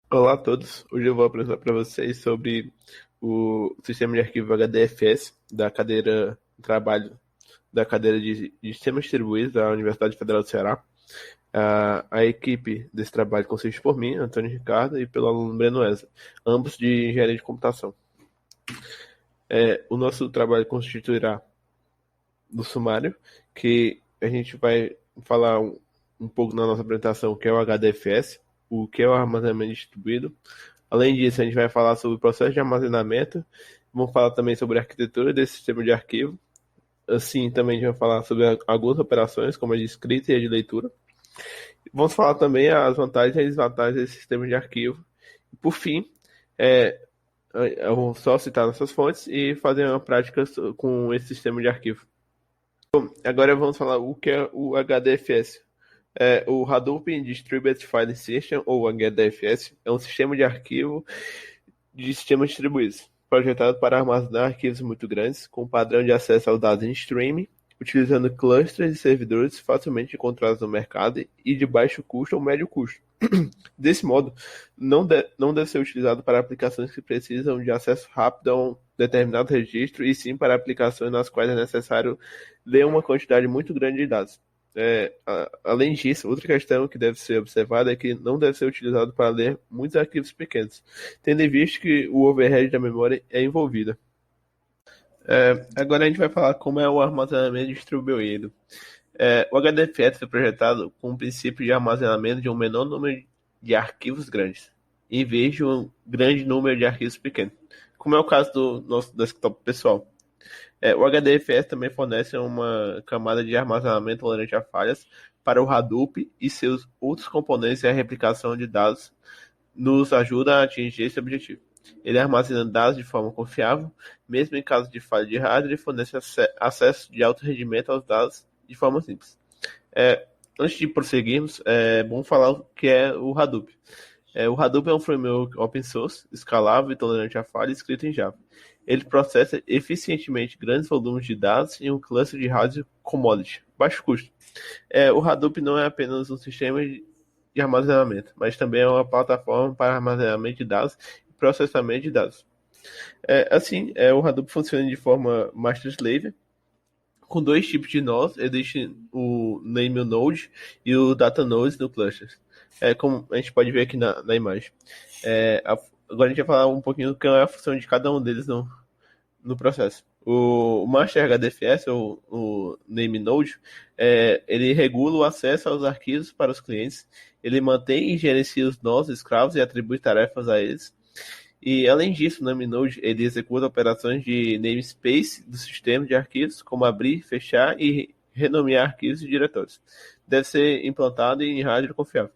Olá a todos. Hoje eu vou apresentar para vocês sobre o sistema de arquivo HDFS da cadeira de trabalho da cadeira de Sistemas Distribuídos da Universidade Federal do Ceará. A equipe desse trabalho consiste por mim, Antônio Ricardo, e pelo aluno Breno Eza, ambos de engenharia de computação. O nosso trabalho constituirá do sumário, que a gente vai falar um pouco na nossa apresentação o que é o HDFS, o que é o armazenamento distribuído. Além disso, a gente vai falar sobre o processo de armazenamento, vamos falar também sobre a arquitetura desse sistema de arquivo. Assim, também a gente vai falar sobre algumas operações, como a de escrita e a de leitura. Vamos falar também as vantagens e desvantagens desse sistema de arquivo. E, por fim, é, eu vou só citar nossas fontes e fazer uma prática com esse sistema de arquivo. Agora vamos falar o que é o HDFS. O Hadoop Distributed File System, ou HDFS, é um sistema de arquivo de sistemas distribuídos, projetado para armazenar arquivos muito grandes, com padrão de acesso aos dados em streaming, utilizando clusters de servidores facilmente encontrados no mercado e de baixo custo ou médio custo. Desse modo, não deve ser utilizado para aplicações que precisam de acesso rápido a um determinado registro, e sim para aplicações nas quais é necessário ler uma quantidade muito grande de dados. Além disso, outra questão que deve ser observada é que não deve ser utilizado para ler muitos arquivos pequenos, tendo em vista que o overhead da memória é envolvido. Agora a gente vai falar como é o armazenamento distribuído. O HDFS foi projetado com o princípio de armazenamento de um menor número de arquivos grandes, em vez de um grande número de arquivos pequenos, como é o caso do nosso desktop pessoal. O HDFS também fornece uma camada de armazenamento tolerante a falhas para o Hadoop e seus outros componentes, e a replicação de dados nos ajuda a atingir esse objetivo. Ele armazena dados de forma confiável, mesmo em caso de falha de hardware, e fornece acesso de alto rendimento aos dados de forma simples. Antes de prosseguirmos, é bom falar o que é o Hadoop. O Hadoop é um framework open source, escalável e tolerante a falha, escrito em Java. Ele processa eficientemente grandes volumes de dados em um cluster de hardware commodity, baixo custo. O Hadoop não é apenas um sistema de armazenamento, mas também é uma plataforma para armazenamento de dados e processamento de dados. O Hadoop funciona de forma master-slave, com dois tipos de nós. Existe o name node e o data node no cluster. Como a gente pode ver aqui na imagem. Agora a gente vai falar um pouquinho do que é a função de cada um deles no processo. O Master HDFS, ou o Name Node, ele regula o acesso aos arquivos para os clientes, ele mantém e gerencia os nós escravos e atribui tarefas a eles. E, além disso, o Name Node ele executa operações de namespace do sistema de arquivos, como abrir, fechar e renomear arquivos e diretórios. Deve ser implantado em hardware confiável.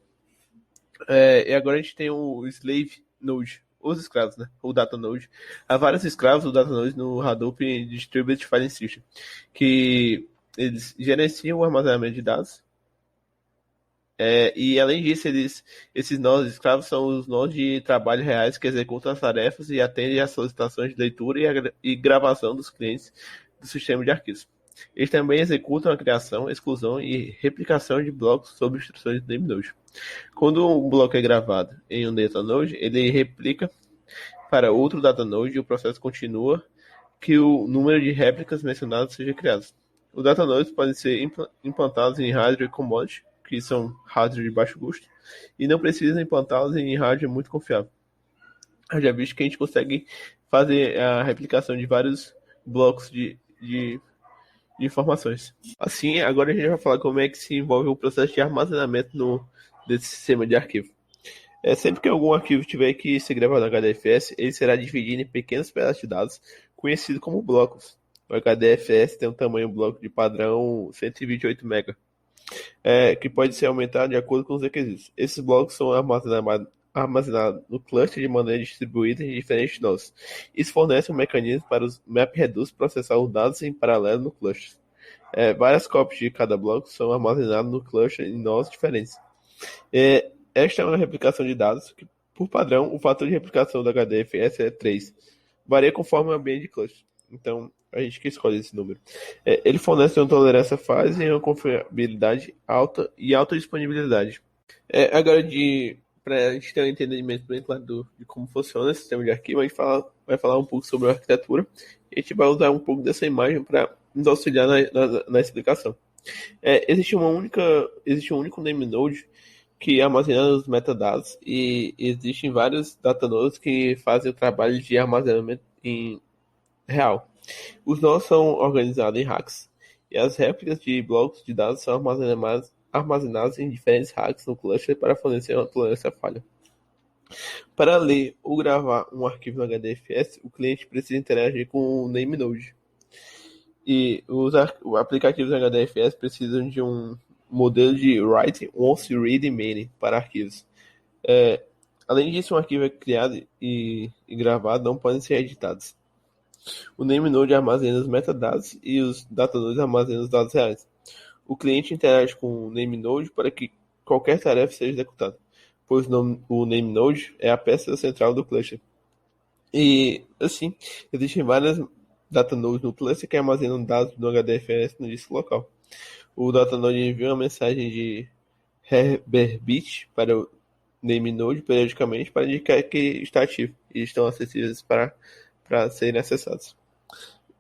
E agora a gente tem o Slave Node, os escravos, né? O Data Node. Há vários escravos do Data Node no Hadoop Distributed File System, que eles gerenciam o armazenamento de dados. E além disso, esses nós escravos são os nós de trabalho reais que executam as tarefas e atendem às solicitações de leitura e gravação dos clientes do sistema de arquivos. Eles também executam a criação, exclusão e replicação de blocos sob instruções de Node. Quando um bloco é gravado em um datanode, ele replica para outro datanode e o processo continua que o número de réplicas mencionadas seja criado. Os datanodes podem ser implantados em hardware commodity, que são hardware de baixo custo, e não precisam implantá-los em hardware muito confiável. Eu já visto que a gente consegue fazer a replicação de vários blocos de informações. Assim, agora a gente vai falar como é que se envolve o processo de armazenamento desse sistema de arquivo. Sempre que algum arquivo tiver que ser gravado no HDFS, ele será dividido em pequenos pedaços de dados, conhecido como blocos. O HDFS tem um tamanho bloco de padrão 128 MB, que pode ser aumentado de acordo com os requisitos. Esses blocos são armazenados no cluster de maneira distribuída em diferentes nós. Isso fornece um mecanismo para os MapReduce processar os dados em paralelo no cluster. Várias cópias de cada bloco são armazenadas no cluster em nós diferentes. Esta é uma replicação de dados que, por padrão, o fator de replicação do HDFS é 3. Varia conforme o ambiente de cluster. Então, a gente que escolhe esse número. Ele fornece uma tolerância fase e uma confiabilidade alta e alta disponibilidade. Agora, de para a gente ter um entendimento bem claro de como funciona esse sistema de arquivo, a gente vai falar um pouco sobre a arquitetura e a gente vai usar um pouco dessa imagem para nos auxiliar na explicação. Existe um único name node que armazena os metadados e existem vários datanodes que fazem o trabalho de armazenamento em real. Os nós são organizados em racks e as réplicas de blocos de dados são armazenadas em diferentes racks no cluster para fornecer uma tolerância à falha. Para ler ou gravar um arquivo no HDFS, o cliente precisa interagir com o name node. E os aplicativos HDFS precisam de um modelo de write once read many para arquivos. Além disso, um arquivo é criado e gravado não podem ser editados. O name node armazena os metadados e os datanodes armazenam os dados reais. O cliente interage com o name node para que qualquer tarefa seja executada, pois o name node é a peça central do cluster. E, assim, existem várias datanodes no cluster que armazenam dados do HDFS no disco local. O datanode envia uma mensagem de Herbert para o name node periodicamente para indicar que está ativo e estão acessíveis para serem acessados.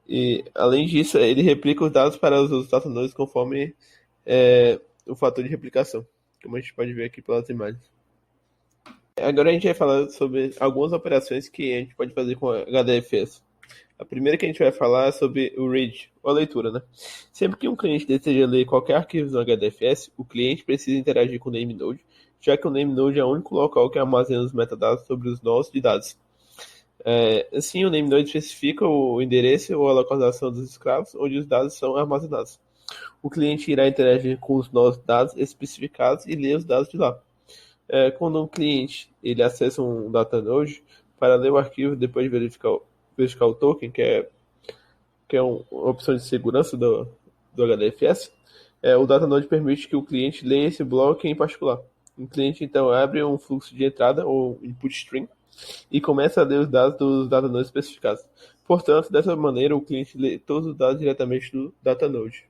E, além disso, ele replica os dados para os outros datanodes conforme o fator de replicação, como a gente pode ver aqui pelas imagens. Agora a gente vai falar sobre algumas operações que a gente pode fazer com HDFS. A primeira que a gente vai falar é sobre o read, ou a leitura, né? Sempre que um cliente deseja ler qualquer arquivo no HDFS, o cliente precisa interagir com o name node, já que o name node é o único local que armazena os metadados sobre os nós de dados. Assim, o name node especifica o endereço ou a localização dos escravos onde os dados são armazenados. O cliente irá interagir com os nós dados especificados e ler os dados de lá. Quando um cliente ele acessa um datanode para ler o arquivo depois de verificar o token, que é uma opção de segurança do HDFS, o datanode permite que o cliente leia esse bloco em particular. O cliente então abre um fluxo de entrada ou input stream e começa a ler os dados dos datanodes especificados. Portanto, dessa maneira, o cliente lê todos os dados diretamente do datanode.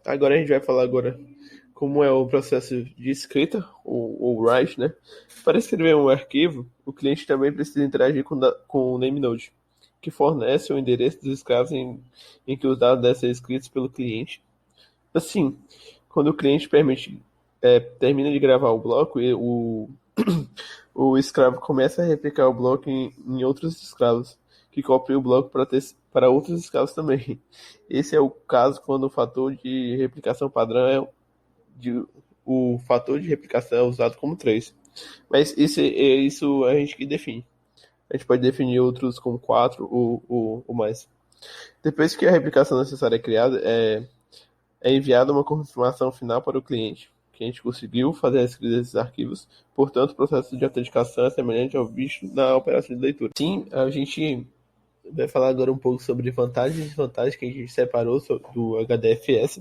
Agora a gente vai falar como é o processo de escrita, ou write, né? Para escrever um arquivo, o cliente também precisa interagir com o name node, que fornece o endereço dos escravos em que os dados devem ser escritos pelo cliente. Assim, quando o cliente termina de gravar o bloco, o escravo começa a replicar o bloco em outros escravos, que copiam o bloco para outros escravos também. Esse é o caso quando o fator de replicação padrão o fator de replicação é usado como 3. Mas isso a gente que define. A gente pode definir outros como 4 ou mais. Depois que a replicação necessária é criada, é enviada uma confirmação final para o cliente, que a gente conseguiu fazer a escrita desses arquivos. Portanto, o processo de autenticação é semelhante ao visto na operação de leitura. Sim, a gente vai falar agora um pouco sobre vantagens e desvantagens que a gente separou do HDFS.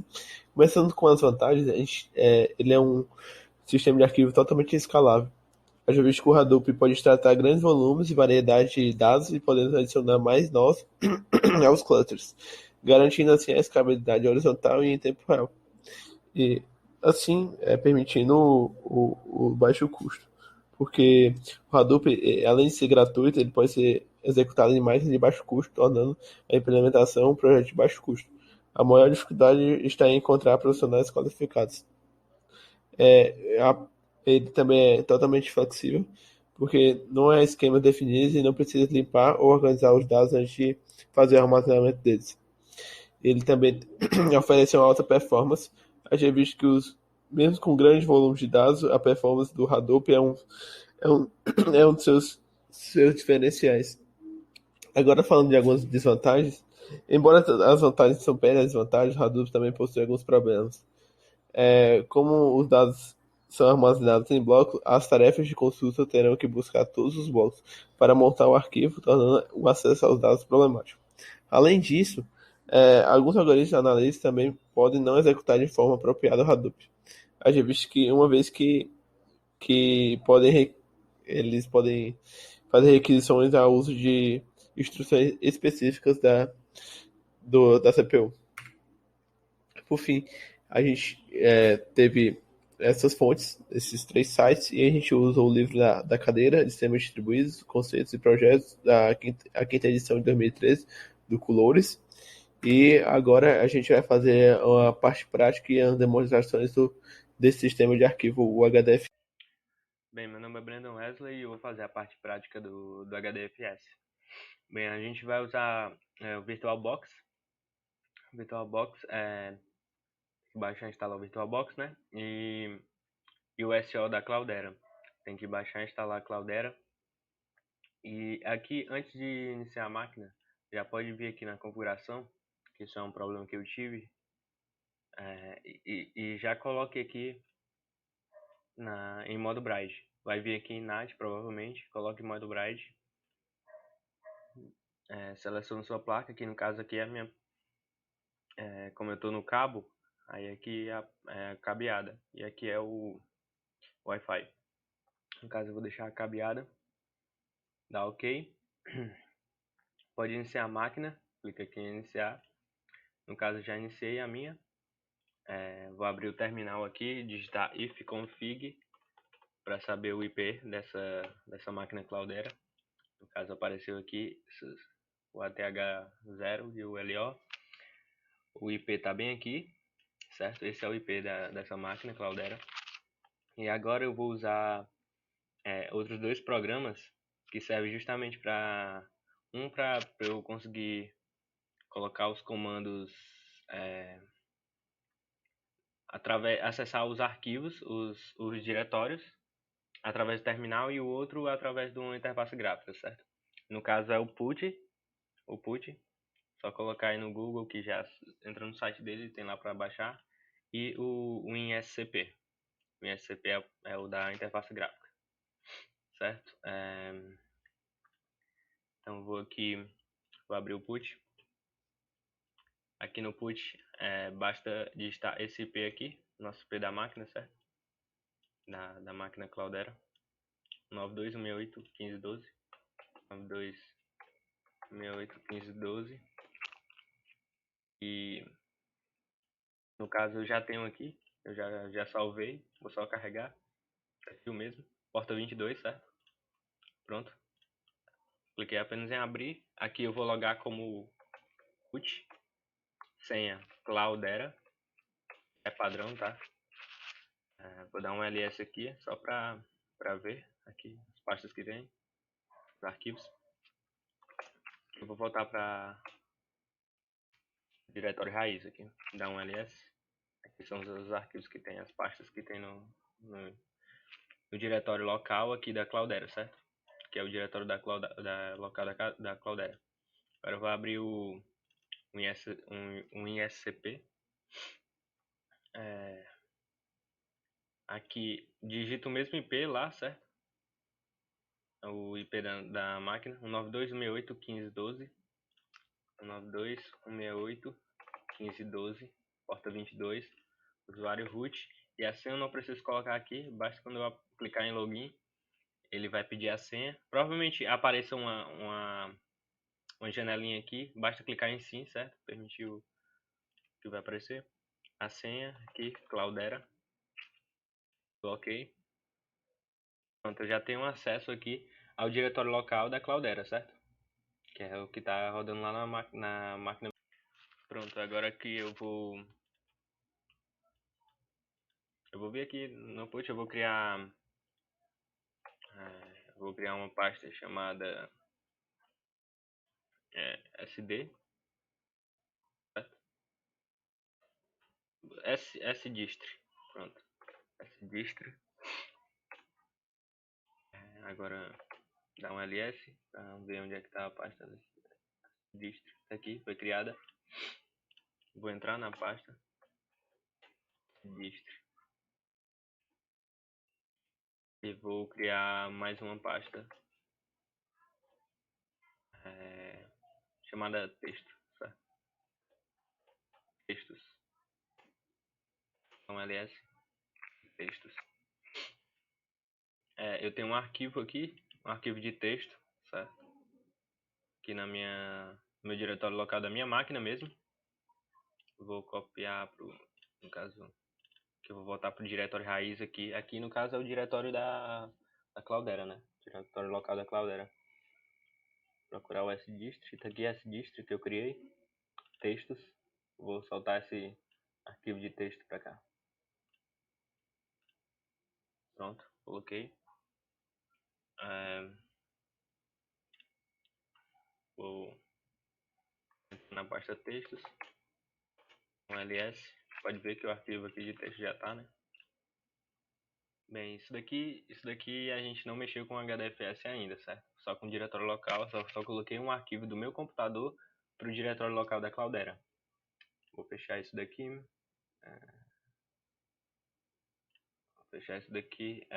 Começando com as vantagens, ele é um sistema de arquivo totalmente escalável. Haja visto que o Hadoop pode tratar grandes volumes e variedade de dados e podemos adicionar mais nós aos clusters, garantindo assim a escalabilidade horizontal e em tempo real. E assim, permitindo o baixo custo. Porque o Hadoop, além de ser gratuito, ele pode ser executado em máquinas de baixo custo, tornando a implementação um projeto de baixo custo. A maior dificuldade está em encontrar profissionais qualificados. Ele também é totalmente flexível, porque não é esquema definido e não precisa limpar ou organizar os dados antes de fazer o armazenamento deles. Ele também oferece uma alta performance. A gente visto que mesmo com grandes volumes de dados, a performance do Hadoop é um dos seus diferenciais. Agora falando de algumas desvantagens, embora as vantagens são perdas as desvantagens, o Hadoop também possui alguns problemas. Como os dados são armazenados em blocos, as tarefas de consulta terão que buscar todos os blocos para montar o arquivo, tornando o acesso aos dados problemático. Além disso, alguns algoritmos de análise também podem não executar de forma apropriada o Hadoop. A gente visto que uma vez que eles podem fazer requisições ao uso de instruções específicas da CPU. Por fim, a gente teve essas fontes, esses três sites, e a gente usa o livro da cadeira de sistemas distribuídos, conceitos e projetos, a quinta edição de 2013, do Colores. E agora a gente vai fazer a parte prática e as demonstrações desse sistema de arquivo, o HDF. Bem, meu nome é Brandon Wesley e eu vou fazer a parte prática do HDFS. Bem, a gente vai usar o VirtualBox. O VirtualBox baixar e instalar o VirtualBox, né? E o SO da Cloudera. Tem que baixar e instalar a Cloudera. E aqui, antes de iniciar a máquina, já pode vir aqui na configuração, que isso é um problema que eu tive. E já coloque aqui em modo Braille. Vai vir aqui em NAT, provavelmente. Coloque em modo Braille. Selecione sua placa, que no caso aqui é a minha. Como eu estou no cabo, aí aqui é a cabeada. E aqui é o Wi-Fi. No caso eu vou deixar a cabeada. Dá OK. Pode iniciar a máquina. Clica aqui em iniciar. No caso eu já iniciei a minha. Vou abrir o terminal aqui, digitar ifconfig para saber o IP dessa máquina Cloudera. No caso apareceu aqui o ATH0 e o LO. O IP está bem aqui, certo? Esse é o IP dessa máquina Cloudera. E agora eu vou usar outros dois programas que servem justamente para eu conseguir colocar os comandos, acessar os arquivos, os diretórios através do terminal, e o outro através de uma interface gráfica, certo? No caso é o PUT, só colocar aí no Google que já entra no site dele, tem lá para baixar, e o WinSCP. O WinSCP é o da interface gráfica, certo? Então vou abrir o PUT. Aqui no PUT basta digitar esse IP aqui, nosso IP da máquina, certo? Da máquina Cloudera, 92.168.15.12, 92.168.15.12. E no caso eu já tenho aqui, eu já salvei, vou só carregar, perfil mesmo, porta 22, certo? Pronto. Cliquei apenas em abrir. Aqui eu vou logar como PUT, senha Cloudera, é padrão, tá? Vou dar um ls aqui, só para ver aqui as pastas que vem, os arquivos. Eu vou voltar para diretório raiz aqui, dar um ls. Aqui são os arquivos que tem, as pastas que tem no diretório local aqui da Cloudera, certo? Que é o diretório local da Cloudera. Agora eu vou abrir um ISCP. Aqui digita o mesmo IP lá, certo? O IP da máquina, 192.168.15.12, 192.168.15.12, porta 22, usuário root. E a senha eu não preciso colocar aqui, basta quando eu clicar em login, ele vai pedir a senha. Provavelmente apareça uma janelinha aqui, basta clicar em sim, certo? Permitiu que vai aparecer. A senha aqui, Cloudera. OK. Pronto, eu já tenho acesso aqui ao diretório local da Cloudera, certo? Que é o que está rodando lá na máquina. Pronto, agora aqui eu vou vir aqui no PUT, eu vou criar uma pasta chamada SD, certo? sdistri. Pronto, sdistri. Agora dá um ls para ver onde é que está a pasta distri. Tá aqui, foi criada. Vou entrar na pasta distri e vou criar mais uma pasta chamada texto, certo? Textos. Então ls textos. Eu tenho um arquivo aqui, um arquivo de texto, certo? Aqui no meu diretório local da minha máquina mesmo. Vou copiar no caso, que eu vou voltar pro diretório raiz aqui. Aqui no caso é o diretório da Cloudera, né? Diretório local da Cloudera. Procurar o sdist, tá aqui sdist que eu criei, textos. Vou soltar esse arquivo de texto para cá. Pronto, coloquei. Vou na pasta textos, um ls. Pode ver que o arquivo aqui de texto já tá, né? Bem, isso daqui a gente não mexeu com HDFS ainda, certo? Só com o diretório local, só coloquei um arquivo do meu computador para o diretório local da Cloudera. Vou fechar isso daqui. Vou fechar isso daqui.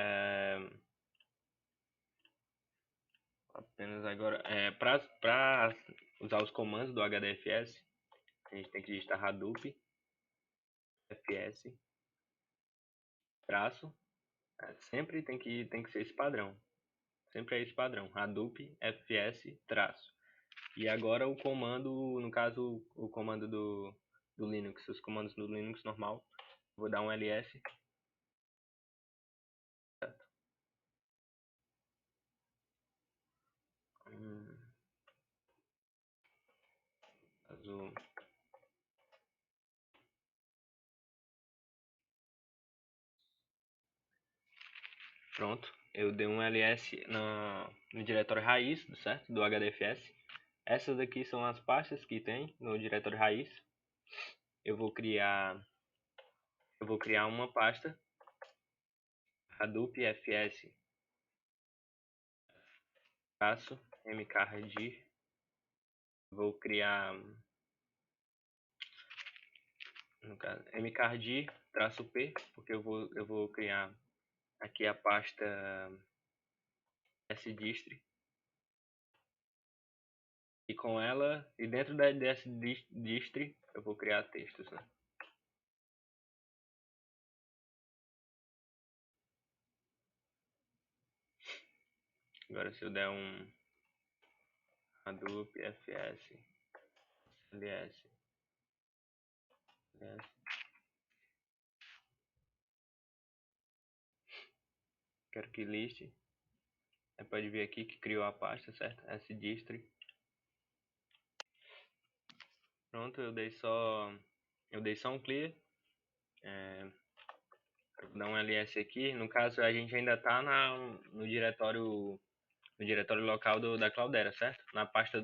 Apenas agora, para usar os comandos do HDFS, a gente tem que digitar Hadoop fs traço. Sempre tem que ser esse padrão. Sempre é esse padrão. Hadoop fs traço. E agora o comando, no caso, o comando do Linux, os comandos do Linux normal. Vou dar um ls. Certo. Azul. Pronto. Eu dei um ls no diretório raiz, certo? Do HDFS. Essas aqui são as pastas que tem no diretório raiz. Eu vou criar uma pasta Hadoop fs traço mkdir. Vou criar no caso mkdir traço p, porque eu vou criar aqui a pasta sdist, e com ela, e dentro da sdist eu vou criar textos, né? Agora se eu der um Hadoop fs ls quero que liste, você pode ver aqui que criou a pasta, certo? Sdist. Pronto, eu dei só um clear. Vou dar um ls aqui. No caso, a gente ainda está no diretório local da Cloudera, certo? Na pasta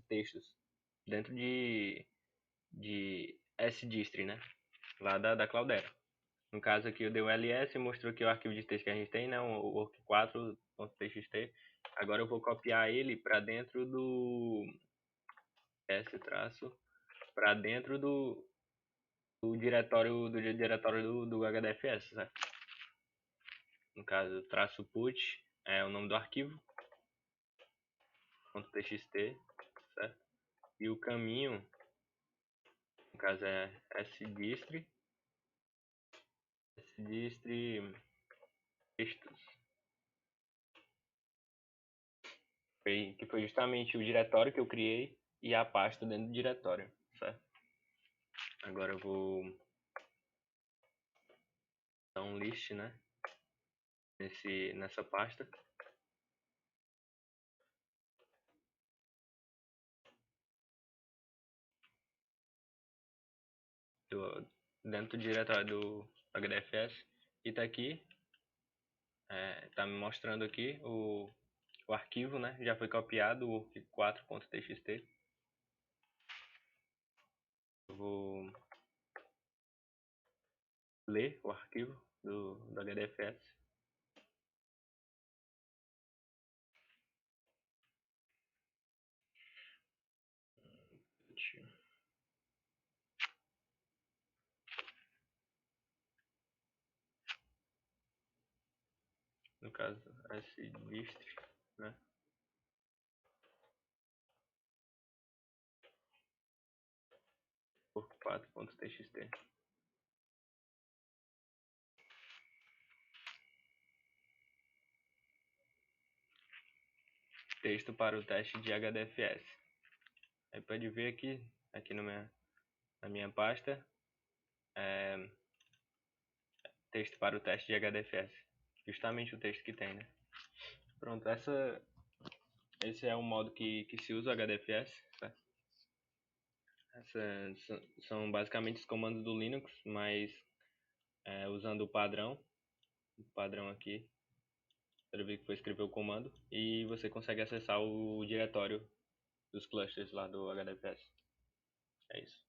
textos, dentro de sdist, né? Lá da Cloudera. No caso aqui eu dei o ls e mostrou aqui o arquivo de texto que a gente tem, né? O work4.txt. Agora eu vou copiar ele para dentro do para dentro do diretório do HDFS, certo? No caso, traço put é o nome do arquivo, .txt, certo? E o caminho, no caso é sdist textos, que foi justamente o diretório que eu criei e a pasta dentro do diretório, certo? Agora eu vou dar um list, né? Nessa pasta. Dentro do diretório do HDFS. E tá aqui. Tá me mostrando aqui o arquivo, né? Já foi copiado, o work4.txt. Eu vou ler o arquivo do HDFS. No caso, sdist, né? Work4.txt. Texto para o teste de HDFS. Aí pode ver aqui na minha pasta, texto para o teste de HDFS. Justamente o texto que tem, né? Pronto, esse é o modo que se usa o HDFS, certo? São basicamente os comandos do Linux, mas usando o padrão aqui, para ver que foi escrever o comando, e você consegue acessar o diretório dos clusters lá do HDFS. É isso.